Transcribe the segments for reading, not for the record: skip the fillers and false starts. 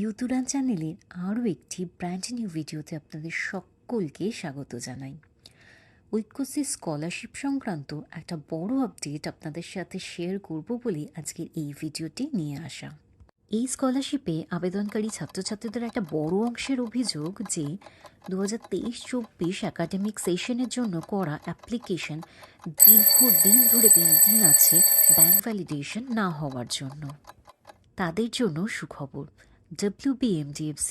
ইউতুরান চ্যানেলের আরও একটি ব্র্যান্ড নিউ ভিডিওতে আপনাদের সকলকে স্বাগত জানাই। ঐক্যশ্রী স্কলারশিপ সংক্রান্ত একটা বড় আপডেট আপনাদের সাথে শেয়ার করব বলে আজকের এই ভিডিওটি নিয়ে আসা। এই স্কলারশিপে আবেদনকারী ছাত্রছাত্রীদের একটা বড় অংশের অভিযোগ যে 2023-24 একাডেমিক সেশনের জন্য করা অ্যাপ্লিকেশন দীর্ঘদিন ধরে পেন্ডিং আছে ব্যাংক ভ্যালিডেশন না হওয়ার জন্য। তাদের জন্য সুখবর, WBMDFC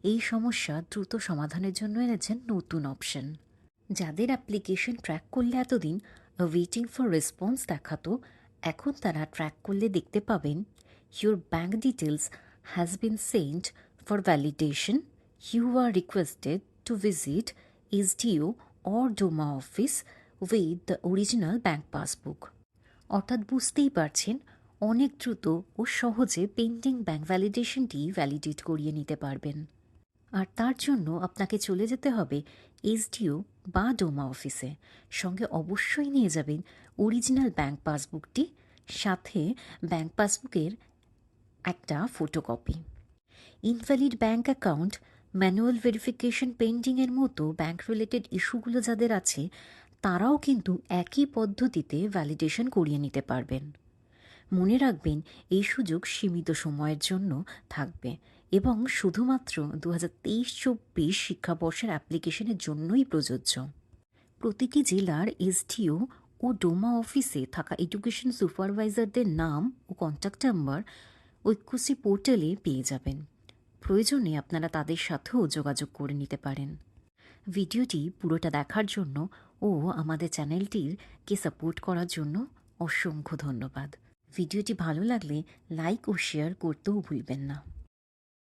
এই সমস্যা দ্রুত সমাধানের জন্য এনেছেন নতুন অপশন। যাদের অ্যাপ্লিকেশন ট্র্যাক করলে এতদিন ওয়েটিং ফর রেসপন্স দেখাতো, এখন তারা ট্র্যাক করলে দেখতে পাবেন your bank details has been sent for validation, you are requested to visit SDO or ডোমা office with the original bank passbook. অর্থাৎ বুঝতেই পারছেন, অনেক দ্রুত ও সহজে পেন্ডিং ব্যাংক ভ্যালিডেশনটি ভ্যালিডেট করিয়ে নিতে পারবেন। আর তার জন্য আপনাকে চলে যেতে হবে SDO বা ডোমা অফিসে। সঙ্গে অবশ্যই নিয়ে যাবেন অরিজিনাল ব্যাংক পাসবুকটি, সাথে ব্যাংক পাসবুকের একটা photocopy. Invalid bank account, manual verification পেন্ডিংয়ের মতো ব্যাংক রিলেটেড ইস্যুগুলো যাদের আছে, তারাও কিন্তু একই পদ্ধতিতে ভ্যালিডেশন করিয়ে নিতে পারবেন। মনে রাখবেন, এই সুযোগ সীমিত সময়ের জন্য থাকবে এবং শুধুমাত্র 2023-24 শিক্ষাবর্ষের অ্যাপ্লিকেশনের জন্যই প্রযোজ্য। প্রতিটি জেলার SDO ও ডোমা অফিসে থাকা এডুকেশন সুপারভাইজারদের নাম ও কন্ট্যাক্ট নাম্বার ঐক্যশ্রী পোর্টালে পেয়ে যাবেন। প্রয়োজনে আপনারা তাদের সাথেও যোগাযোগ করে নিতে পারেন। ভিডিওটি পুরোটা দেখার জন্য ও আমাদের চ্যানেলটিকে সাপোর্ট করার জন্য অসংখ্য ধন্যবাদ। ভিডিওটি ভালো লাগলে লাইক ও শেয়ার করতেও ভুলবেন না।